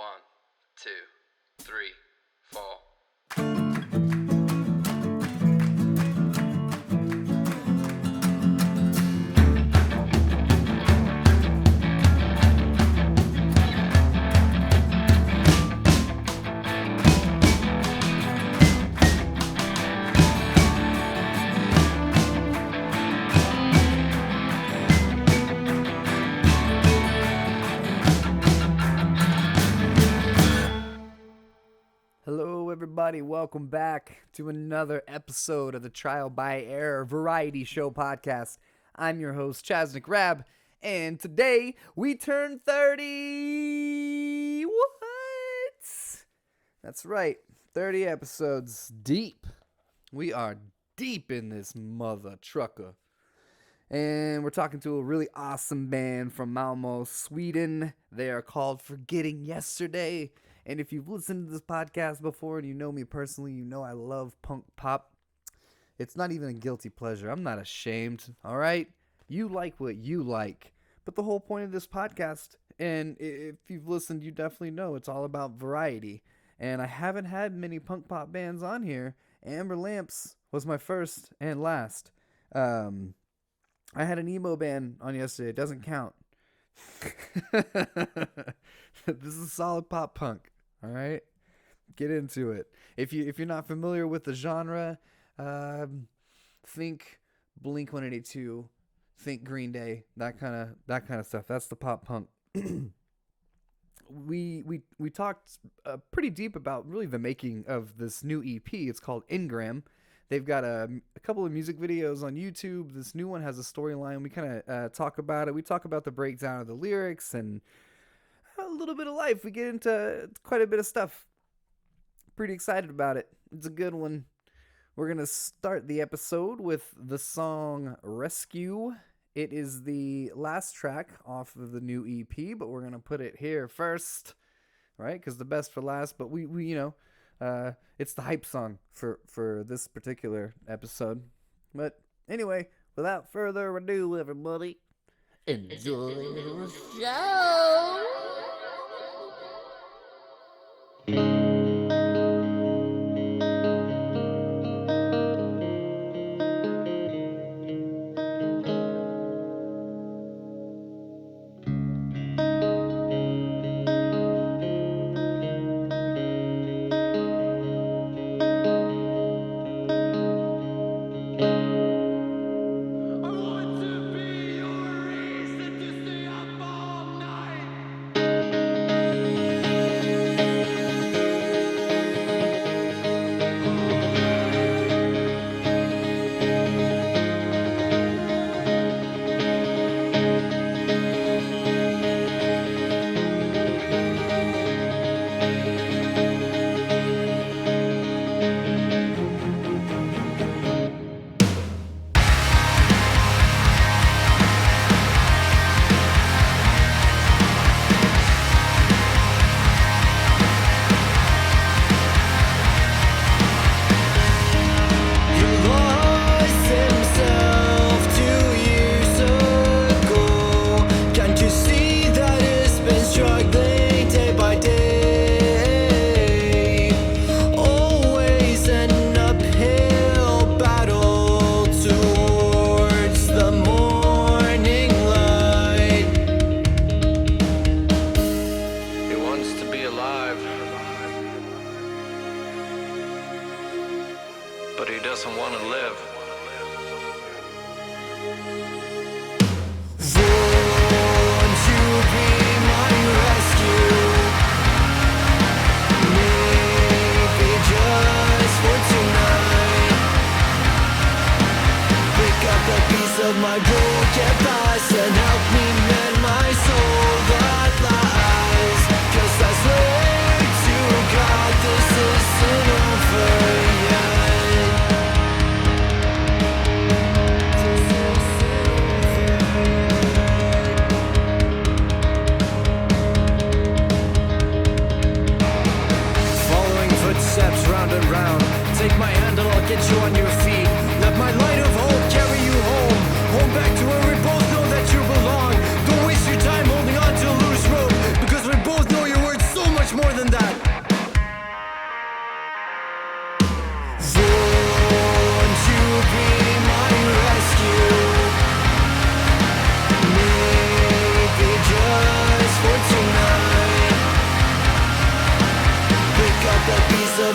1, 2, 3, 4. Hello everybody, welcome back to another episode of the Trial by Error Variety Show podcast. I'm your host, Chasnick Rab, and today we turn 30! What? That's right, 30 episodes deep. We are deep in this mother trucker. And we're talking to a really awesome band from Malmo, Sweden. They are called Forgetting Yesterday. And if you've listened to this podcast before and you know me personally, you know I love punk pop. It's not even a guilty pleasure. I'm not ashamed, all right? You like what you like. But the whole point of this podcast, and if you've listened, you definitely know it's all about variety. And I haven't had many punk pop bands on here. Amber Lamps was my first and last. I had an emo band on yesterday. It doesn't count. This is solid pop punk. All right, get into it. If you're not familiar with the genre, think Blink-182, think Green Day, that kind of stuff. That's the pop punk. We talked pretty deep about really the making of this new EP. It's called Engram. They've got a couple of music videos on YouTube. This new one has a storyline. We kind of talk about it. We talk about the breakdown of the lyrics and a little bit of life. We get into quite a bit of stuff. Pretty excited about it. It's a good one. We're going to start the episode with the song Rescue. It is the last track off of the new EP, but we're going to put it here first, right? Because the best for last, but we it's the hype song for this particular episode. But anyway, without further ado, everybody, enjoy the show!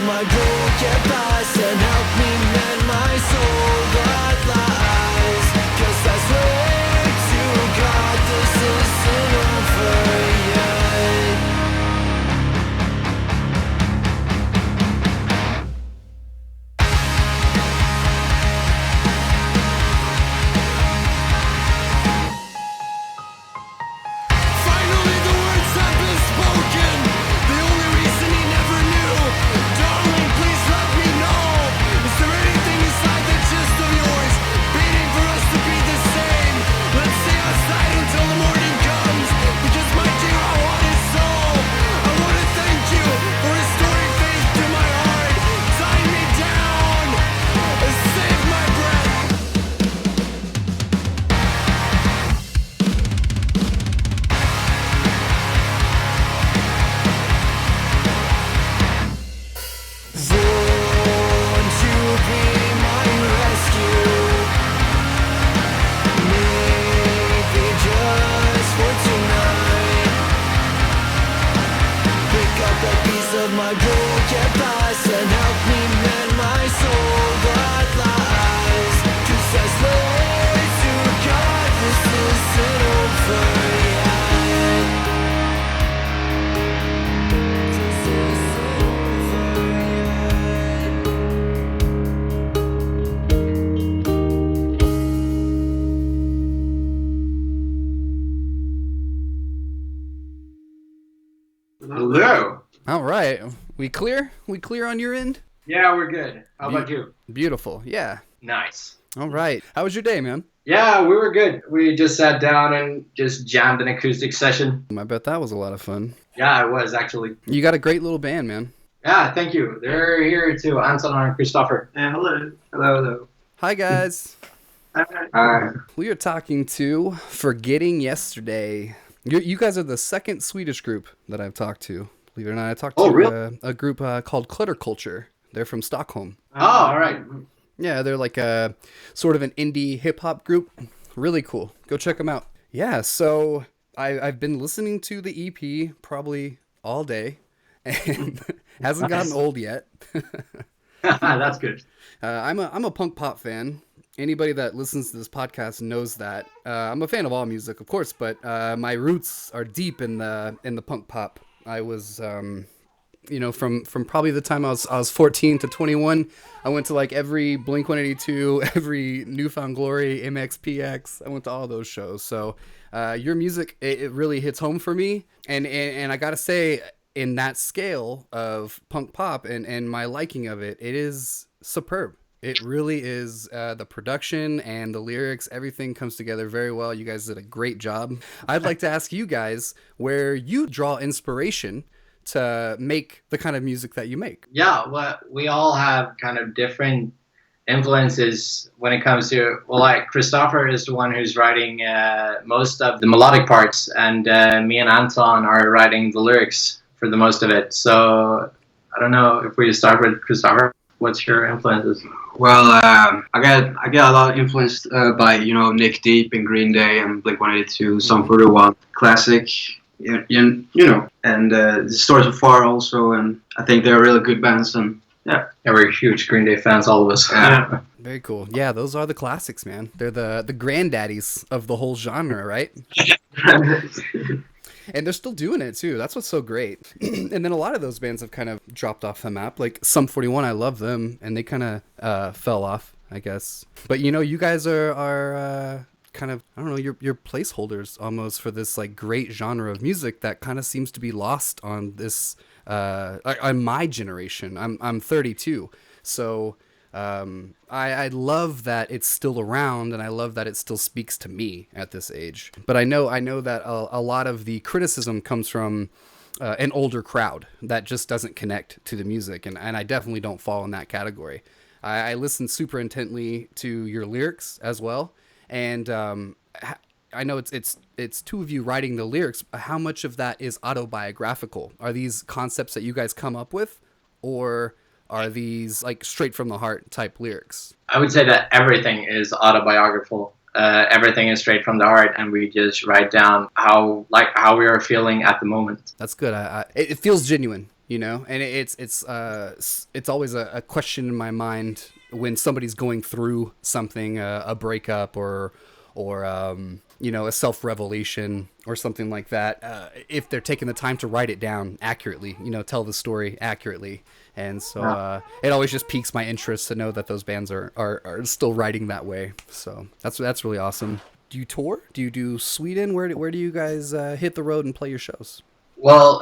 my broken past and help me mend my soul that lies. 'Cause I swear to God this isn't over yet. Finally the words have been spoken, the only reason he never knew. Darling, please let me know, is there anything inside the gist of yours, beating for us to be the same? Let's stay outside until the morning comes, because my dear, I want it so. I want to thank you for restoring faith to my heart, tying me down, and save my breath. Won't you be my rescue? Maybe just for tonight. Pick up a piece of my broken past and help me mend my soul that lies. 'Cause I swear to God this isn't over yet. This isn't over yet. Hello. All right. We clear? We clear on your end? Yeah, we're good. How about you? Beautiful. Yeah. Nice. All right. How was your day, man? Yeah, we were good. We just sat down and just jammed an acoustic session. I bet that was a lot of fun. Yeah, it was actually. You got a great little band, man. Yeah, thank you. They're here too, Anton and Christopher. Hello. Hello. Hi, guys. Hi. We are talking to Forgetting Yesterday. You guys are the second Swedish group that I've talked to. Believe it or not, I talked to really? a group called Clutter Culture. They're from Stockholm. Oh, all right. Yeah, they're like a sort of an indie hip hop group. Really cool. Go check them out. Yeah, so I've been listening to the EP probably all day, and hasn't gotten old yet. That's good. I'm a punk pop fan. Anybody that listens to this podcast knows that. I'm a fan of all music, of course, but my roots are deep in the punk pop. I was, from probably the time I was 14 to 21, I went to like every Blink-182, every Newfound Glory, MXPX. I went to all those shows. So your music, it really hits home for me. And I gotta say, in that scale of punk pop and my liking of it, it is superb. It really is. The production and the lyrics, everything comes together very well. You guys did a great job. I'd like to ask you guys where you draw inspiration to make the kind of music that you make. Yeah, well, we all have kind of different influences when it comes to, well, like Christopher is the one who's writing most of the melodic parts, and me and Anton are writing the lyrics for the most of it. So I don't know if we start with Christopher. What's your influences? Well, I get a lot influenced by Nick Deep and Green Day and Blink-182, Sum 41, classic, and the Stories of Far also, and I think they're really good bands, and yeah, we're huge Green Day fans, all of us. Yeah. Very cool. Yeah, those are the classics, man. They're the granddaddies of the whole genre, right? And they're still doing it too. That's what's so great. And then a lot of those bands have kind of dropped off the map. Like Sum 41, I love them, and they kind of fell off, I guess. But you guys are kind of, I don't know, you're placeholders almost for this like great genre of music that kind of seems to be lost on this on my generation. I'm 32, so I love that it's still around, and I love that it still speaks to me at this age. But I know that a lot of the criticism comes from an older crowd that just doesn't connect to the music, and I definitely don't fall in that category. I listen super intently to your lyrics as well, and I know it's two of you writing the lyrics. How much of that is autobiographical? Are these concepts that you guys come up with, or are these like straight from the heart type lyrics? I would say that everything is autobiographical. Everything is straight from the heart, and we just write down how we are feeling at the moment. That's good. It feels genuine. you know, and it's always a question in my mind when somebody's going through something, a breakup or you know, a self-revelation or something like that, if they're taking the time to write it down accurately, you know, tell the story accurately. And so it always just piques my interest to know that those bands are still writing that way. So that's really awesome. Do you tour? Do you do Sweden? Where do you guys hit the road and play your shows? Well,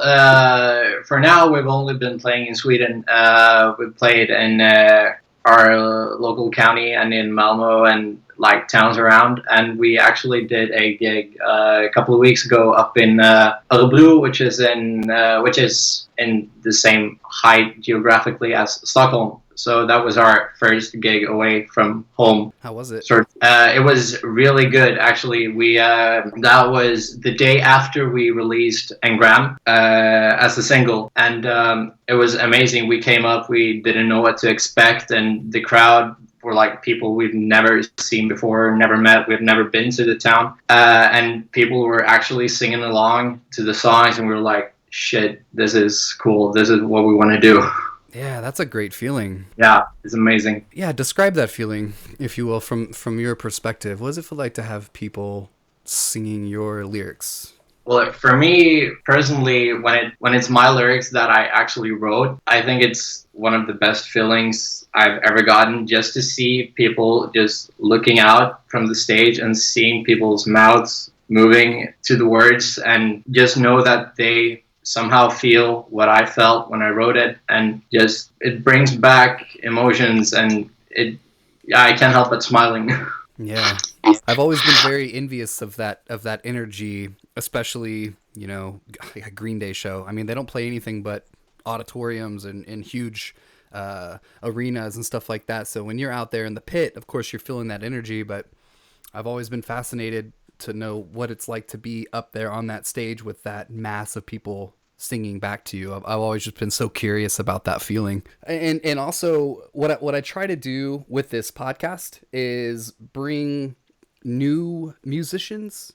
for now, we've only been playing in Sweden. We've played in our local county and in Malmo and like towns around. And we actually did a gig a couple of weeks ago up in Örebro, which is in the same height geographically as Stockholm. So that was our first gig away from home. How was it? It was really good, actually. That was the day after we released Engram as a single, and it was amazing. We came up, we didn't know what to expect, and the crowd were like people we've never seen before, never met, we've never been to the town, and people were actually singing along to the songs, and we were like, shit, this is cool, this is what we want to do. Yeah, that's a great feeling. Yeah, it's amazing. Yeah, describe that feeling, if you will, from your perspective. What does it feel like to have people singing your lyrics? Well, for me personally, when it's my lyrics that I actually wrote, I think it's one of the best feelings I've ever gotten, just to see people just looking out from the stage and seeing people's mouths moving to the words, and just know that they somehow feel what I felt when I wrote it, and just it brings back emotions, and I can't help but smiling. Yeah, I've always been very envious of that energy, especially, you know, a Green Day show. I mean, they don't play anything but auditoriums and huge arenas and stuff like that. So when you're out there in the pit, of course you're feeling that energy, but I've always been fascinated to know what it's like to be up there on that stage with that mass of people singing back to you. I've always just been so curious about that feeling. And also what I try to do with this podcast is bring new musicians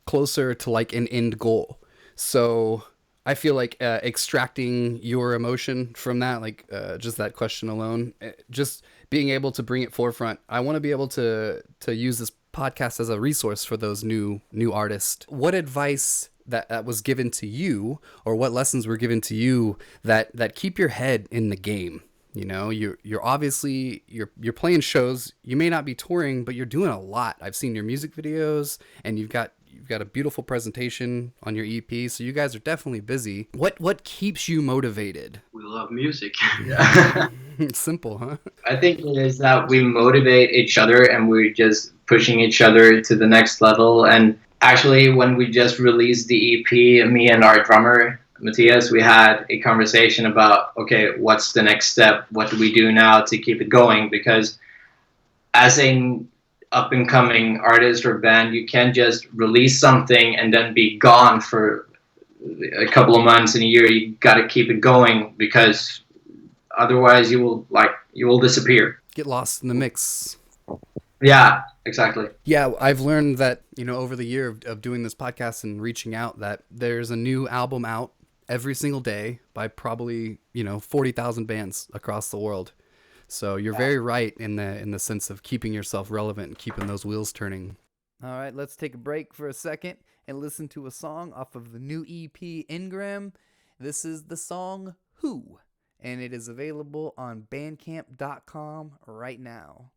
closer to like an end goal. So I feel like extracting your emotion from that, like just that question alone, just being able to bring it forefront. I want to be able to use this podcast as a resource for those new artists. What advice that was given to you, or what lessons were given to you that keep your head in the game? You know, you're obviously you're playing shows. You may not be touring, but you're doing a lot. I've seen your music videos, and you've got a beautiful presentation on your EP. So you guys are definitely busy. What keeps you motivated? We love music. Yeah. It's simple, huh? I think it is that we motivate each other, and we're just pushing each other to the next level. And actually, when we just released the EP, me and our drummer, Matthias, we had a conversation about, okay, what's the next step? What do we do now to keep it going? Because as an up-and-coming artist or band, you can't just release something and then be gone for a couple of months and a year. You got to keep it going, because otherwise you will disappear. Get lost in the mix. Yeah, exactly. Yeah, I've learned that, you know, over the year of doing this podcast and reaching out, that there's a new album out every single day by probably, you know, 40,000 bands across the world. So you're very right in the sense of keeping yourself relevant and keeping those wheels turning. All right, let's take a break for a second and listen to a song off of the new EP Engram. This is the song Who, and it is available on bandcamp.com right now.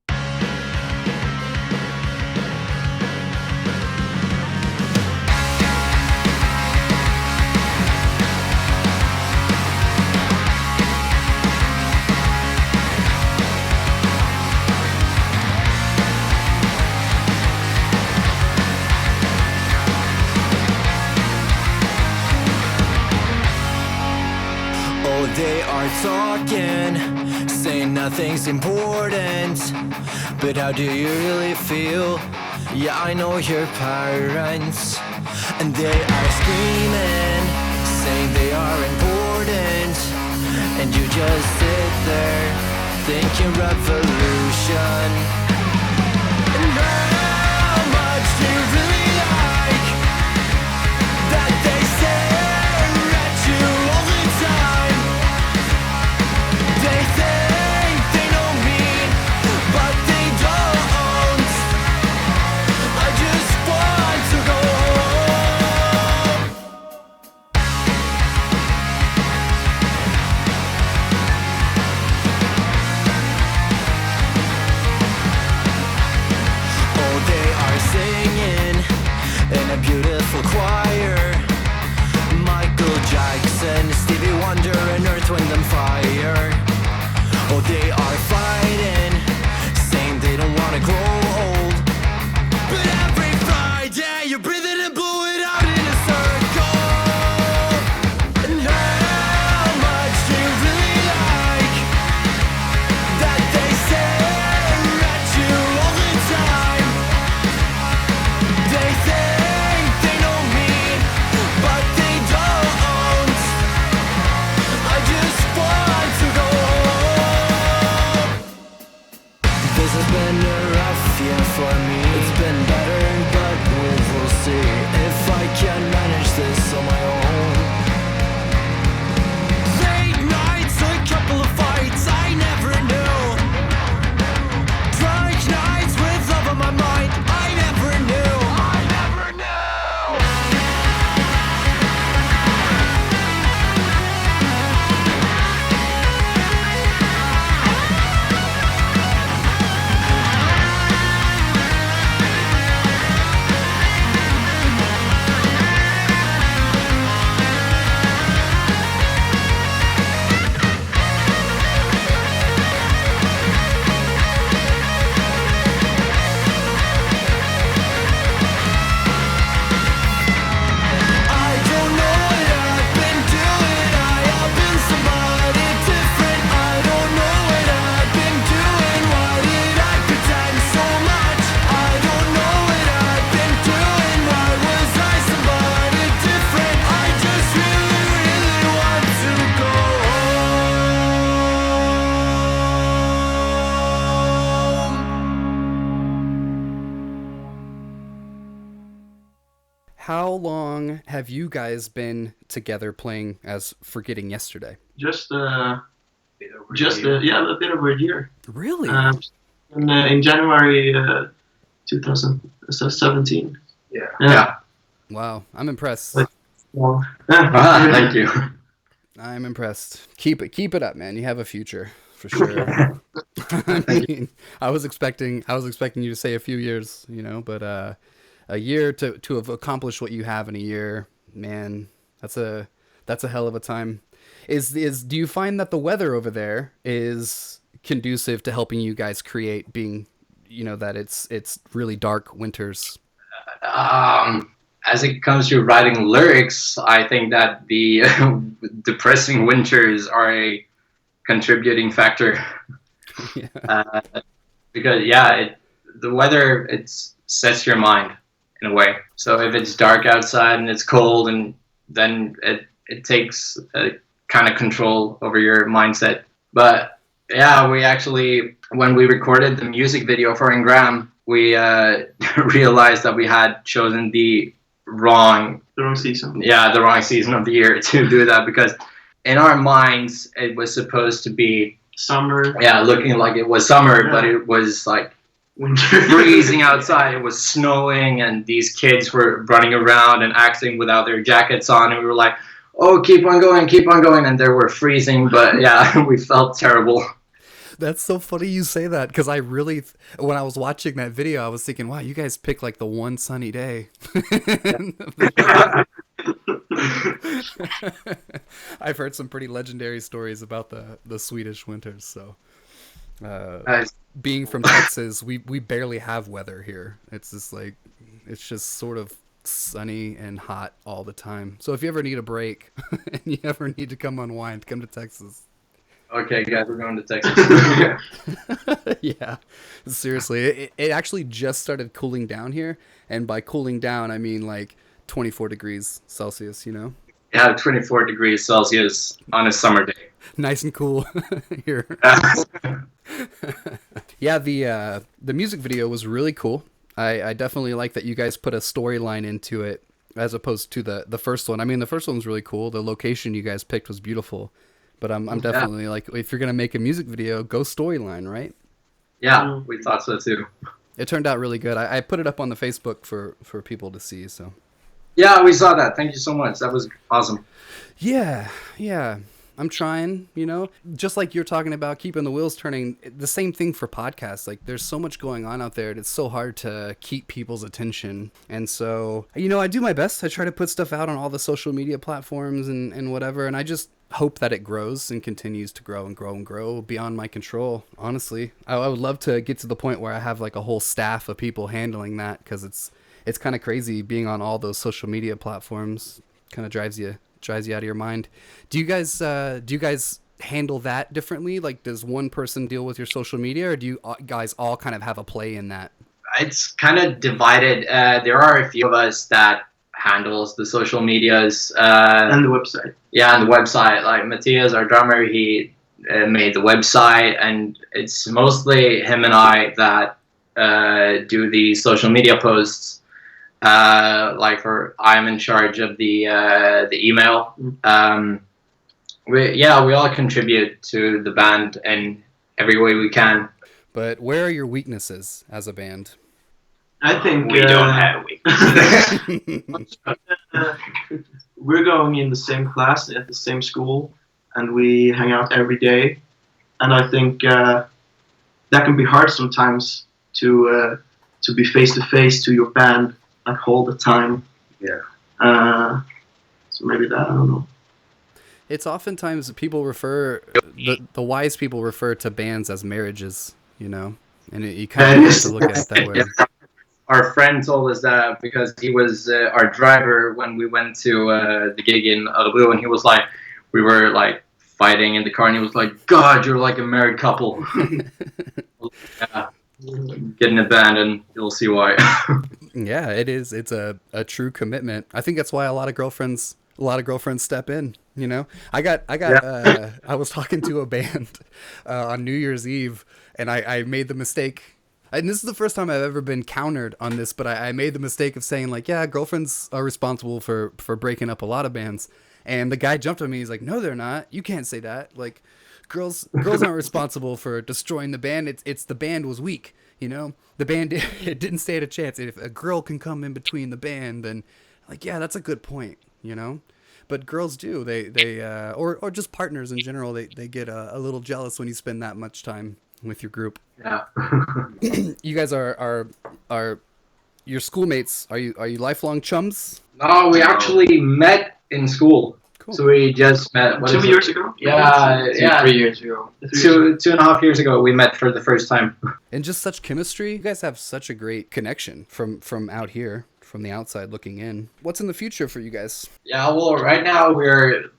They are talking, saying nothing's important. But how do you really feel? Yeah, I know your parents. And they are screaming, saying they are important. And you just sit there, thinking revolution. And how much do you really like that they stare at you all the time? Stevie Wonder and Earth, Wind and Fire. Oh, they are fighting, saying they don't wanna grow old. But every Friday you breathe it and blow it out in a circle. And how much do you really like that they stare at you all the time? They think they know me, but they don't. I just want to go home. This has been a rough year for me. It's been better, but we'll see if I can manage this on my own. Late nights, a couple of fights I never knew. Drunk nights with love on my mind I never knew. I never knew. I don't know what I've been doing. I have been somebody different. I don't know what I've been doing. Why did I pretend so much? I don't know what I've been doing. Why was I somebody different? I just really, really want to go home. How long have you guys been together playing as Forgetting Yesterday? Just a a bit over a year. Really? In January 2017. Yeah. Yeah. Wow, I'm impressed. Well, Thank you. I'm impressed. Keep it up, man. You have a future for sure. I mean, I was expecting you to say a few years, but a year to have accomplished what you have in a year, man, that's a hell of a time. Do you find that the weather over there is conducive to helping you guys create, being, that it's really dark winters? As it comes to writing lyrics, I think that the depressing winters are a contributing factor. Yeah. Because the weather, it sets your mind in a way. So if it's dark outside and it's cold, and then it takes a kind of control over your mindset. But yeah, we actually, when we recorded the music video for Engram, we realized that we had chosen the wrong season. Yeah, the wrong season of the year to do that, because in our minds it was supposed to be Summer. yeah, looking like it was summer, Yeah. but it was like Winter. freezing outside. It was snowing, and these kids were running around and acting without their jackets on, and we were like, oh, keep on going, and they were freezing. But yeah, we felt terrible. That's so funny you say that, because I really, when I was watching that video, I was thinking, wow, you guys picked like the one sunny day. I've heard some pretty legendary stories about the Swedish winters. So, being from Texas, we barely have weather here. It's just sort of sunny and hot all the time. So if you ever need a break and you ever need to come unwind, come to Texas. Okay, guys, we're going to Texas. Yeah, seriously, it actually just started cooling down here, and by cooling down, I mean like 24 degrees Celsius. Yeah, 24 degrees Celsius on a summer day. Nice and cool here. Yeah, the music video was really cool. I definitely like that you guys put a storyline into it as opposed to the first one. I mean, the first one was really cool. The location you guys picked was beautiful. But I'm definitely like, if you're going to make a music video, go storyline, right? Yeah, we thought so too. It turned out really good. I put it up on the Facebook for people to see, so. Yeah, we saw that. Thank you so much. That was awesome. Yeah. I'm trying, just like you're talking about keeping the wheels turning, the same thing for podcasts. Like, there's so much going on out there, and it's so hard to keep people's attention. And so, I do my best. I try to put stuff out on all the social media platforms and whatever. And I just hope that it grows and continues to grow and grow and grow beyond my control. Honestly, I would love to get to the point where I have like a whole staff of people handling that, because it's kind of crazy being on all those social media platforms. Kind of drives you out of your mind. Do you guys handle that differently? Like, does one person deal with your social media, or do you guys all kind of have a play in that? It's kind of divided. There are a few of us that handles the social medias And the website. Yeah, and the website. Like Matthias, our drummer, he made the website, and it's mostly him and I that do the social media posts. I'm in charge of the email. We all contribute to the band in every way we can. But where are your weaknesses as a band? I think We don't have weaknesses. we're going in the same class at the same school, and we hang out every day. And I think that can be hard sometimes to be face to face to your band like all the time. Yeah. So maybe that, I don't know. It's oftentimes people refer, the wise people refer to bands as marriages, you know, and you kind of have to look at it that way. Our friend told us that because he was our driver when we went to the gig in Örebro, and he was like, we were like fighting in the car, and he was like, God, you're like a married couple. Yeah. Get in a band and you'll see why. Yeah, it is. It's a true commitment. I think that's why a lot of girlfriends step in, you know. I was talking to a band on New Year's Eve, and I made the mistake, and this is the first time I've ever been countered on this, but I made the mistake of saying like, yeah, girlfriends are responsible for breaking up a lot of bands. And the guy jumped on me. He's like, no, they're not. You can't say that. Like, girls aren't responsible for destroying the band. It's the band was weak, you know. The band it didn't stand a chance. If a girl can come in between the band, then like, yeah, that's a good point, you know. But girls do. They or just partners in general. They get a little jealous when you spend that much time with your group. Yeah. You guys are your schoolmates. Are you lifelong chums? No, we actually met in school. Cool. So we just met 2 years ago? Yeah. 3 years ago. 2.5 years ago we met for the first time. And just such chemistry. You guys have such a great connection from out here, from the outside looking in. What's in the future for you guys? Yeah, well, right now we're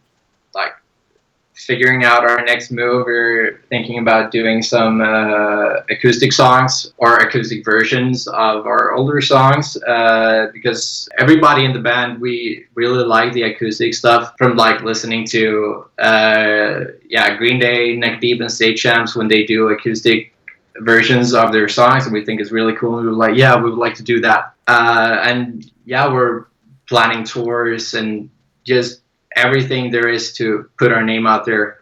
like figuring out our next move. We're thinking about doing some acoustic songs or acoustic versions of our older songs because everybody in the band, we really like the acoustic stuff from like listening to Green Day, Neck Deep, and State Champs when they do acoustic versions of their songs, and we think it's really cool. And we were like, yeah, we would like to do that. We're planning tours and just everything there is to put our name out there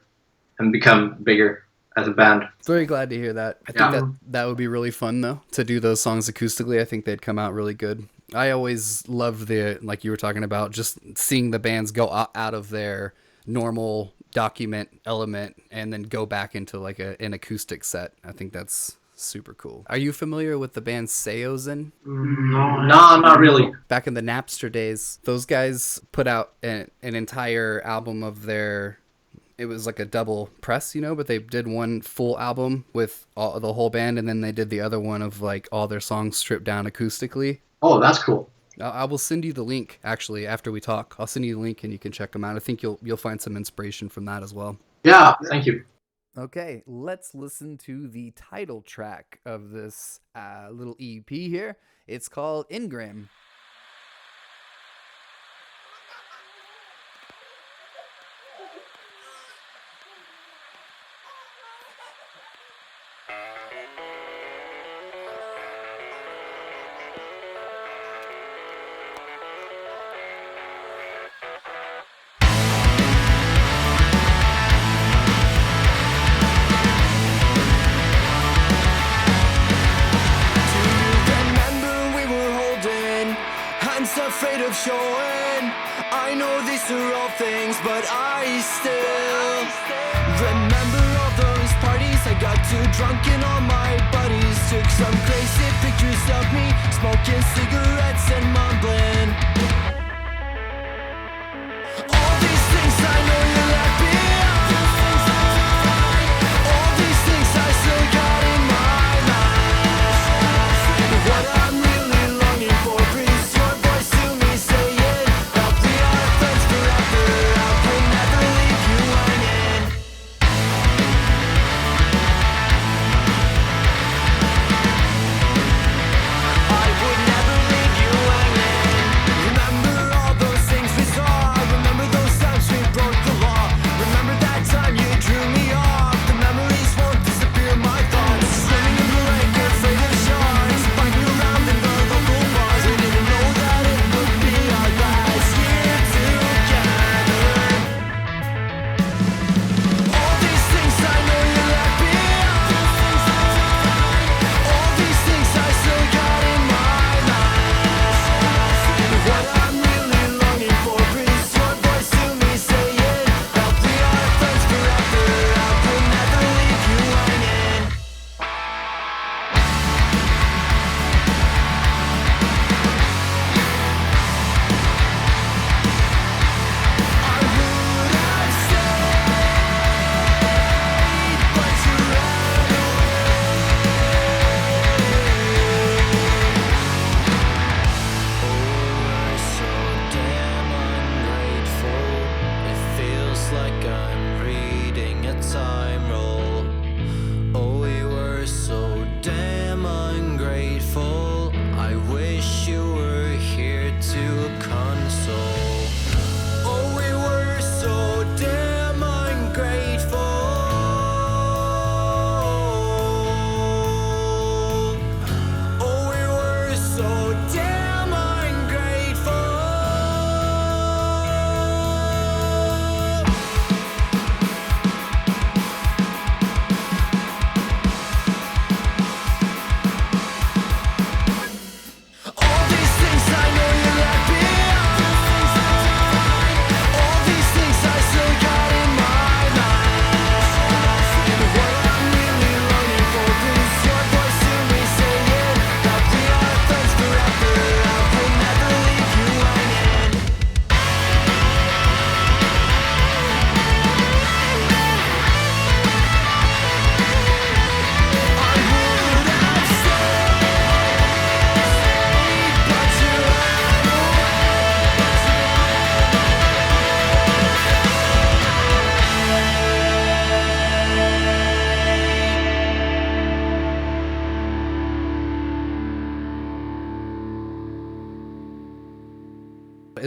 and become bigger as a band. Very glad to hear that. I think that would be really fun though, to do those songs acoustically. I think they'd come out really good. I always loved like you were talking about, just seeing the bands go out of their normal document element and then go back into like an acoustic set. I think that's super cool. Are you familiar with the band Seozen? No, not really. Back in the Napster days, those guys put out an entire album of it was like a double press, you know, but they did one full album with the whole band, and then they did the other one of like all their songs stripped down acoustically. Oh, that's cool. I will send you the link actually after we talk. I'll send you the link and you can check them out. I think you'll find some inspiration from that as well. Yeah, thank you. Okay, let's listen to the title track of this little EP here. It's called Engram. Afraid of showing. I know these are all things, but I still remember all those parties. I got too drunk and all my buddies took some crazy pictures of me smoking cigarettes and mumbling all these things I know you're laughing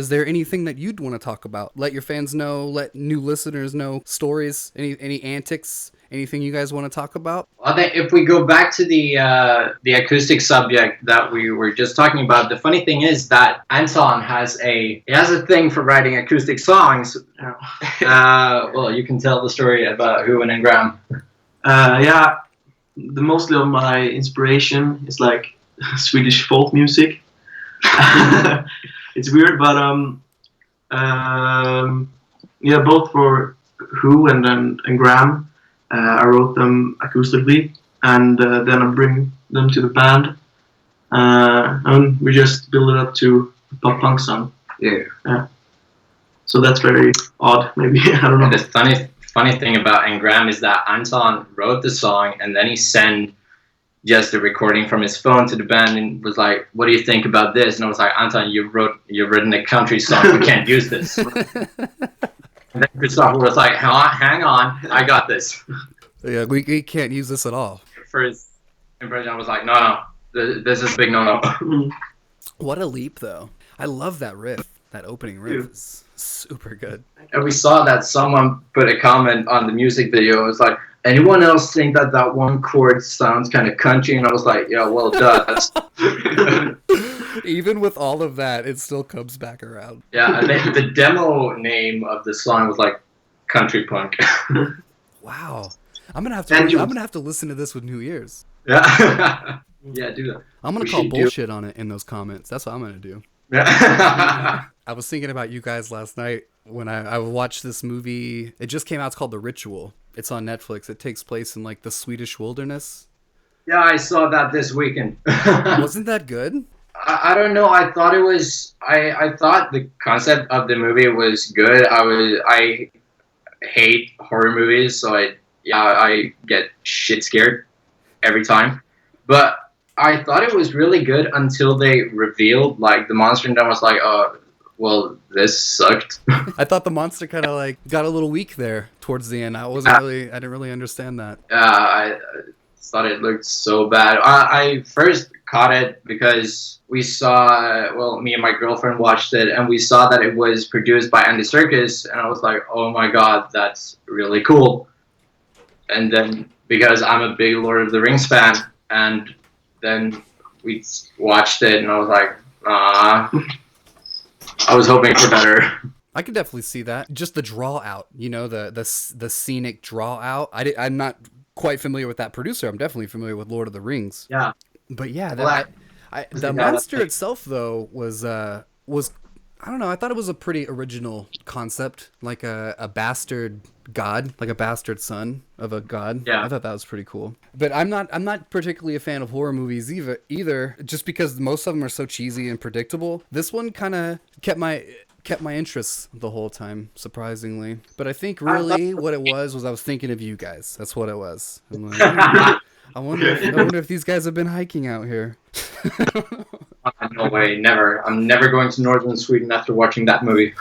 is there anything that you'd want to talk about? Let your fans know, let new listeners know, stories, any antics, anything you guys want to talk about? I think if we go back to the acoustic subject that we were just talking about, the funny thing is that Anton has a thing for writing acoustic songs. Well, you can tell the story about who and Engram. Yeah, the mostly of my inspiration is like Swedish folk music. It's weird, but yeah, both for Who and Graham, I wrote them acoustically, and then I bring them to the band, and we just build it up to a pop punk song. Yeah. So that's very odd, maybe. I don't know. And the funny thing about Engram is that Anton wrote the song and then he sent just a recording from his phone to the band and was like, "What do you think about this?" And I was like, "Anton, you've written a country song. We can't use this." And then Christopher was like, "Hang on, I got this." Yeah, we can't use this at all. For his impression, I was like, "No, this is big no." What a leap, though. I love that riff. That opening riff is super good. And we saw that someone put a comment on the music video. It was like, "Anyone else think that one chord sounds kind of country?" And I was like, "Yeah, well, it does." Even with all of that, it still comes back around. Yeah, and the demo name of the song was like country punk. Wow. I'm gonna have to listen to this with new ears. Yeah. Yeah, do that. I'm gonna We call should do- bullshit on it in those comments. That's what I'm gonna do. Yeah. I was thinking about you guys last night when I watched this movie. It just came out. It's called The Ritual. It's on Netflix. It takes place in like the Swedish wilderness. Yeah, I saw that this weekend. Wasn't that good? I don't know. I thought it was. I thought the concept of the movie was good. I hate horror movies, so I get shit scared every time. But I thought it was really good until they revealed like the monster, and I was like, "Oh, well, this sucked." I thought the monster kind of like got a little weak there towards the end. I didn't really understand that. I thought it looked so bad. I first caught it because we saw, well, me and my girlfriend watched it, and we saw that it was produced by Andy Serkis, and I was like, "Oh my god, that's really cool." And then because I'm a big Lord of the Rings fan, and then we watched it, and I was like, I was hoping for better. I could definitely see that. Just the draw out, the scenic draw out. I'm not quite familiar with that producer. I'm definitely familiar with Lord of the Rings. Yeah. But yeah, Well, the monster itself though was I don't know. I thought it was a pretty original concept, like a bastard god, like a bastard son of a god. Yeah. I thought that was pretty cool. But I'm not particularly a fan of horror movies either, just because most of them are so cheesy and predictable. This one kind of kept my interest the whole time, surprisingly. But I think really what it was I was thinking of you guys. That's what it was. I'm like, I wonder if these guys have been hiking out here. No way, never. I'm never going to northern Sweden after watching that movie.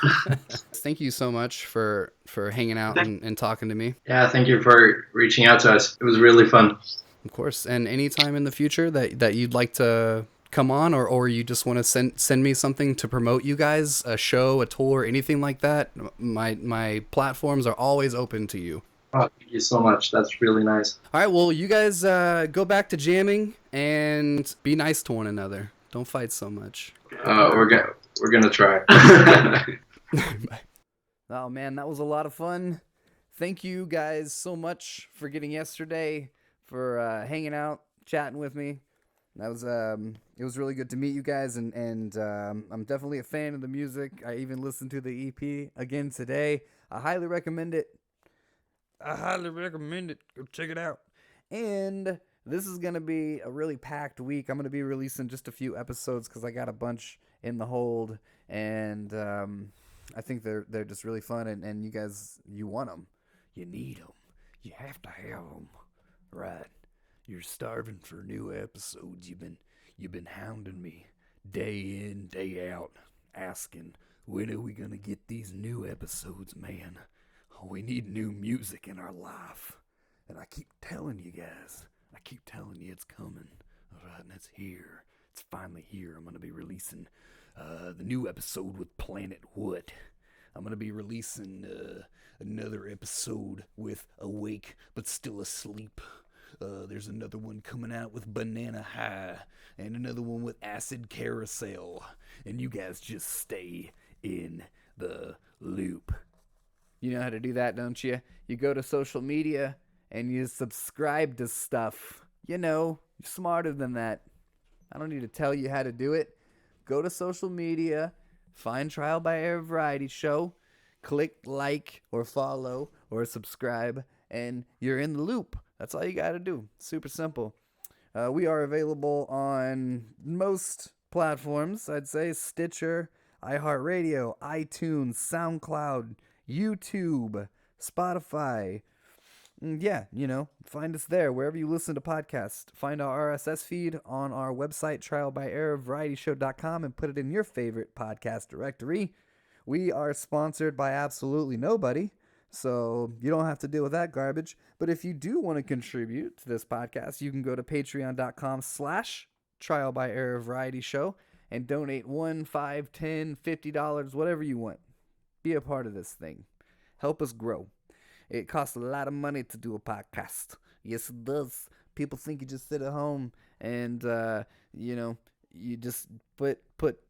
Thank you so much for hanging out and talking to me. Yeah, thank you for reaching out to us. It was really fun. Of course. And anytime in the future that you'd like to come on, or you just want to send me something to promote you guys, a show, a tour, anything like that, my platforms are always open to you. Oh, thank you so much. That's really nice. All right, well, you guys go back to jamming and be nice to one another. Don't fight so much. We're gonna try. Bye. Oh man, that was a lot of fun. Thank you guys so much for getting yesterday, for hanging out, chatting with me. That was it was really good to meet you guys, and I'm definitely a fan of the music. I even listened to the EP again today. I highly recommend it. Go check it out. And this is going to be a really packed week. I'm going to be releasing just a few episodes because I got a bunch in the hold. And I think they're just really fun. And you guys, you want them. You need them. You have to have them. Right. You're starving for new episodes. You've been hounding me day in, day out, asking, when are we going to get these new episodes, man? Oh, we need new music in our life. And I keep telling you guys. I keep telling you it's coming. All right, and it's here. It's finally here. I'm going to be releasing the new episode with Planet What. I'm going to be releasing another episode with Awake but Still Asleep. There's another one coming out with Banana High, and another one with Acid Carousel. And you guys just stay in the loop. You know how to do that, don't you? You go to social media and you subscribe to stuff. You know, you're smarter than that. I don't need to tell you how to do it. Go to social media, find Trial by Air Variety Show, click like or follow or subscribe, and you're in the loop. That's all you got to do. Super simple. We are available on most platforms, I'd say. Stitcher, iHeartRadio, iTunes, SoundCloud, YouTube, Spotify. Yeah, you know, find us there wherever you listen to podcasts. Find our RSS feed on our website, trialbyairvarietyshow.com, and put it in your favorite podcast directory. We are sponsored by absolutely nobody, so you don't have to deal with that garbage. But if you do want to contribute to this podcast, you can go to patreon.com/trialbyairvarietyshow and donate $1, $5, $10, $50, whatever you want. Be a part of this thing. Help us grow. It costs a lot of money to do a podcast. Yes, it does. People think you just sit at home and, you know, you just put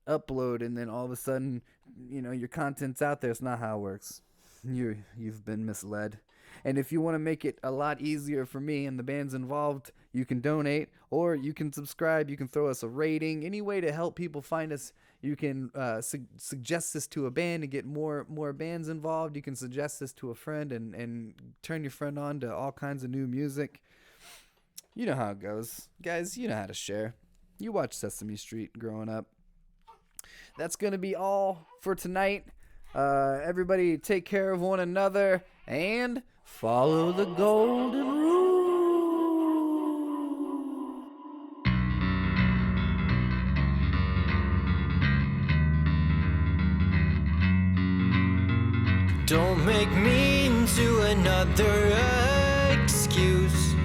upload and then all of a sudden, you know, your content's out there. It's not how it works. You've been misled. And if you want to make it a lot easier for me and the bands involved, you can donate or you can subscribe. You can throw us a rating. Any way to help people find us. You can suggest this to a band and get more bands involved. You can suggest this to a friend and turn your friend on to all kinds of new music. You know how it goes. Guys, you know how to share. You watched Sesame Street growing up. That's going to be all for tonight. Everybody take care of one another and follow the golden rule. Don't make me into another excuse.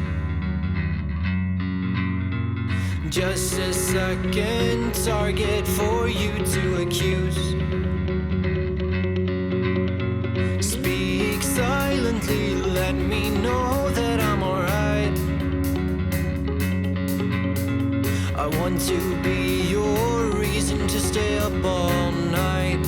Just a second target for you to accuse. Speak silently, let me know that I'm alright. I want to be your reason to stay up all night.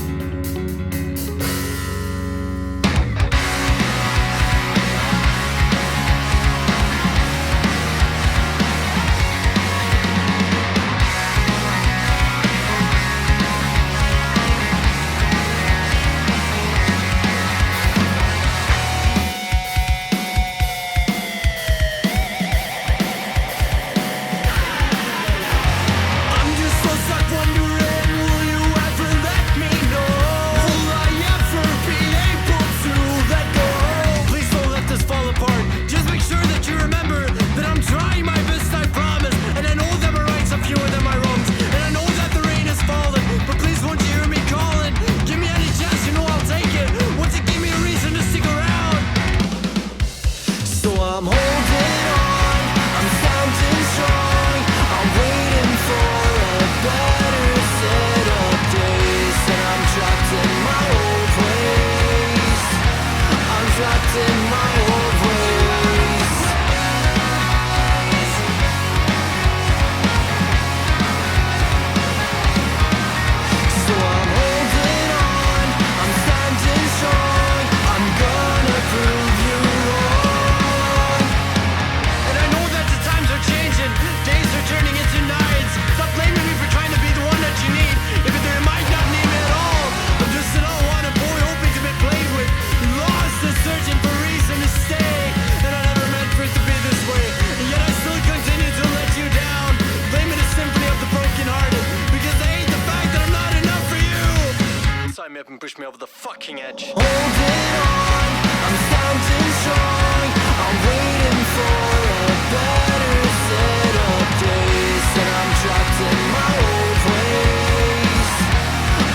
Push me over the fucking edge. Hold it on, I'm standing strong. I'm waiting for a better set of days. And I'm trapped in my old ways.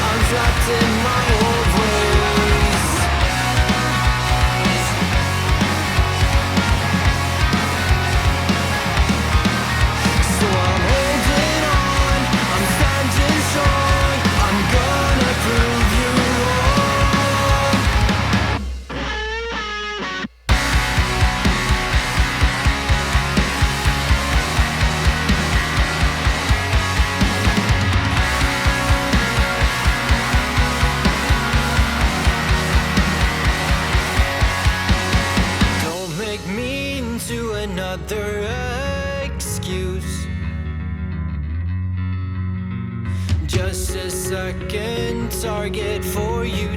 I'm trapped in my old ways. So I'm holding on, I'm standing strong. another excuse. Just a second target for you